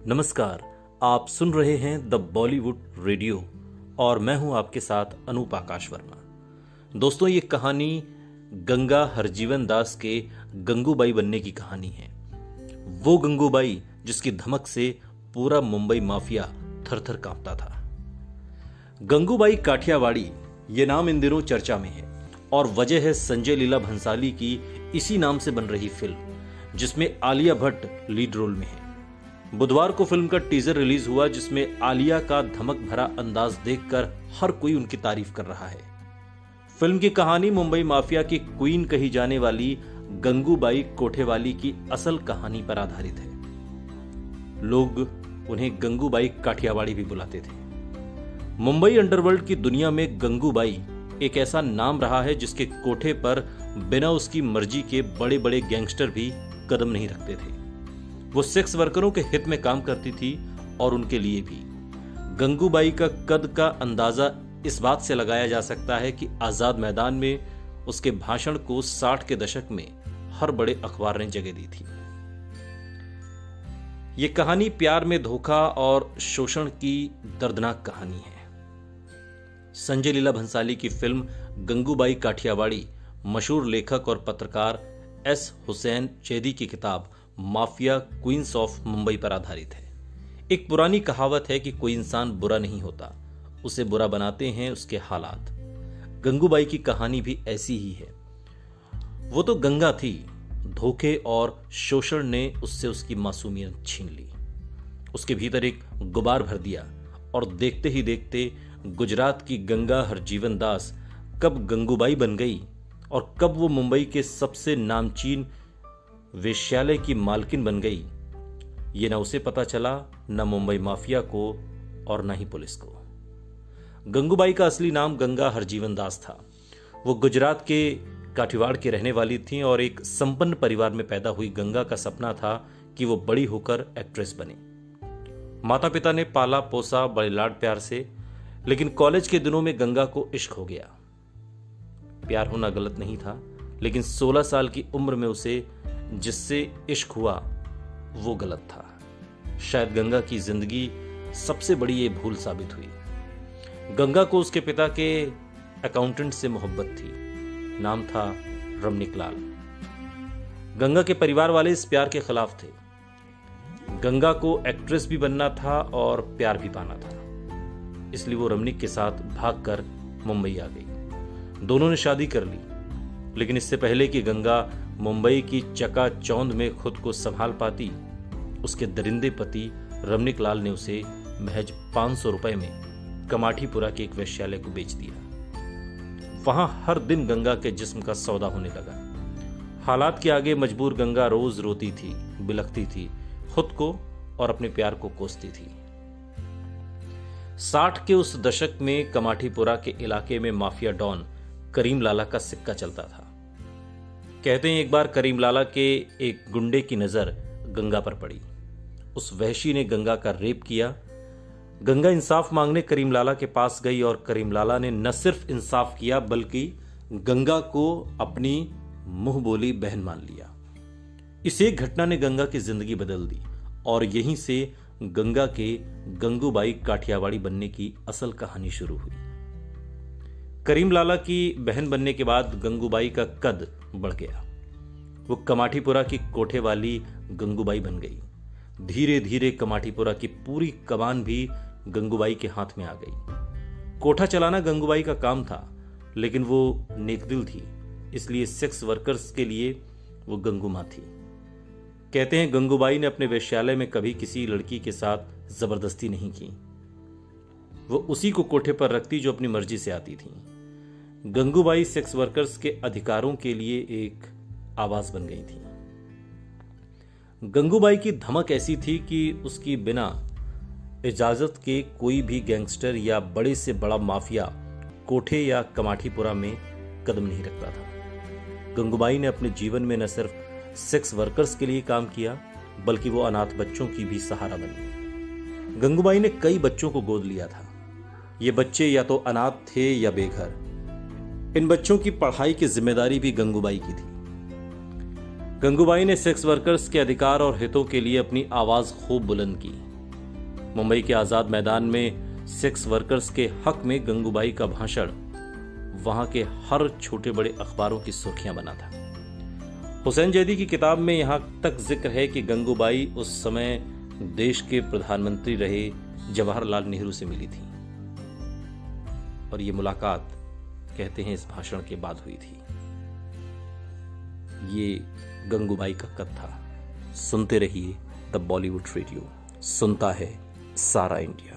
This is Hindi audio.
नमस्कार, आप सुन रहे हैं द बॉलीवुड रेडियो और मैं हूं आपके साथ अनूप आकाश वर्मा। दोस्तों, ये कहानी गंगा हरजीवन दास के गंगूबाई बनने की कहानी है। वो गंगूबाई जिसकी धमक से पूरा मुंबई माफिया थर-थर कांपता था। गंगूबाई काठियावाड़ी ये नाम इन दिनों चर्चा में है और वजह है संजय लीला भंसाली की इसी नाम से बन रही फिल्म, जिसमें आलिया भट्ट लीड रोल में है। बुधवार को फिल्म का टीजर रिलीज हुआ, जिसमें आलिया का धमक भरा अंदाज देखकर हर कोई उनकी तारीफ कर रहा है। फिल्म की कहानी मुंबई माफिया की क्वीन कही जाने वाली गंगूबाई कोठेवाली की असल कहानी पर आधारित है। लोग उन्हें गंगूबाई काठियावाड़ी भी बुलाते थे। मुंबई अंडरवर्ल्ड की दुनिया में गंगूबाई एक ऐसा नाम रहा है जिसके कोठे पर बिना उसकी मर्जी के बड़े बड़े गैंगस्टर भी कदम नहीं रखते थे। वो सेक्स वर्करों के हित में काम करती थी और उनके लिए भी। गंगूबाई का कद का अंदाजा इस बात से लगाया जा सकता है कि आजाद मैदान में उसके भाषण को 60 के दशक में हर बड़े अखबार ने जगह दी थी। ये कहानी प्यार में धोखा और शोषण की दर्दनाक कहानी है। संजय लीला भंसाली की फिल्म गंगूबाई काठियावाड़ी मशहूर लेखक और पत्रकार एस हुसैन चेदी की किताब माफिया क्वींस ऑफ मुंबई पर आधारित है। एक पुरानी कहावत है कि कोई इंसान बुरा नहीं होता, उसे बुरा बनाते हैं उसके हालात। गंगूबाई की कहानी भी ऐसी ही है। वो तो गंगा थी, धोखे और शोषण ने उससे उसकी मासूमियत छीन ली, उसके भीतर एक गुबार भर दिया और देखते ही देखते गुजरात की गंगा हरजीवन दास कब गंगूबाई बन गई और कब वो मुंबई के सबसे नामचीन वेश्यालय की मालकिन बन गई, ये ना उसे पता चला, न मुंबई माफिया को और न ही पुलिस को। गंगूबाई का असली नाम गंगा हरजीवन दास था। वो गुजरात के काठियावाड़ की रहने वाली थी और एक संपन्न परिवार में पैदा हुई गंगा का सपना था कि वो बड़ी होकर एक्ट्रेस बने। माता पिता ने पाला पोसा बड़े लाड प्यार से, लेकिन कॉलेज के दिनों में गंगा को इश्क हो गया। प्यार होना गलत नहीं था, लेकिन 16 साल की उम्र में उसे जिससे इश्क हुआ वो गलत था। शायद गंगा की जिंदगी सबसे बड़ी ये भूल साबित हुई। गंगा को उसके पिता के अकाउंटेंट से मोहब्बत थी। नाम था रमनिक लाल। गंगा के परिवार वाले इस प्यार के खिलाफ थे। गंगा को एक्ट्रेस भी बनना था और प्यार भी पाना था, इसलिए वो रमनिक के साथ भागकर मुंबई आ गई। दोनों ने शादी कर ली, लेकिन इससे पहले कि गंगा मुंबई की चकाचौंध में खुद को संभाल पाती, उसके दरिंदे पति रमनिक लाल ने उसे महज 500 रुपए में कमाठीपुरा के एक वेश्यालय को बेच दिया। वहां हर दिन गंगा के जिस्म का सौदा होने लगा। हालात के आगे मजबूर गंगा रोज रोती थी, बिलखती थी, खुद को और अपने प्यार को कोसती थी। 60 के उस दशक में कमाठीपुरा के इलाके में माफिया डॉन करीम लाला का सिक्का चलता था। कहते हैं एक बार करीम लाला के एक गुंडे की नजर गंगा पर पड़ी। उस वहशी ने गंगा का रेप किया। गंगा इंसाफ मांगने करीम लाला के पास गई और करीम लाला ने न सिर्फ इंसाफ किया बल्कि गंगा को अपनी मुंह बोली बहन मान लिया। इस एक घटना ने गंगा की जिंदगी बदल दी और यहीं से गंगा के गंगूबाई काठियावाड़ी बनने की असल कहानी शुरू हुई। करीम लाला की बहन बनने के बाद गंगूबाई का कद बढ़ गया। वो कमाठीपुरा की कोठे वाली गंगूबाई बन गई। धीरे धीरे कमाठीपुरा की पूरी कमान भी गंगूबाई के हाथ में आ गई। कोठा चलाना गंगूबाई का काम था, लेकिन वो नेकदिल थी, इसलिए सेक्स वर्कर्स के लिए वो गंगू मां थी। कहते हैं गंगूबाई ने अपने वेश्यालय में कभी किसी लड़की के साथ जबरदस्ती नहीं की। वो उसी को कोठे पर रखती जो अपनी मर्जी से आती थी। गंगूबाई सेक्स वर्कर्स के अधिकारों के लिए एक आवाज बन गई थी। गंगूबाई की धमक ऐसी थी कि उसकी बिना इजाजत के कोई भी गैंगस्टर या बड़े से बड़ा माफिया कोठे या कमाठीपुरा में कदम नहीं रखता था। गंगूबाई ने अपने जीवन में न सिर्फ सेक्स वर्कर्स के लिए काम किया, बल्कि वो अनाथ बच्चों की भी सहारा बनी। गंगूबाई ने कई बच्चों को गोद लिया था। ये बच्चे या तो अनाथ थे या बेघर। इन बच्चों की पढ़ाई की जिम्मेदारी भी गंगूबाई की थी। गंगूबाई ने सेक्स वर्कर्स के अधिकार और हितों के लिए अपनी आवाज खूब बुलंद की। मुंबई के आजाद मैदान में सेक्स वर्कर्स के हक में गंगूबाई का भाषण वहां के हर छोटे बड़े अखबारों की सुर्खियां बना था। हुसैन जैदी की किताब में यहां तक जिक्र है कि गंगूबाई उस समय देश के प्रधानमंत्री रहे जवाहरलाल नेहरू से मिली थी और ये मुलाकात कहते हैं इस भाषण के बाद हुई थी। ये गंगूबाई का कथ था। सुनते रहिए द बॉलीवुड रेडियो, सुनता है सारा इंडिया।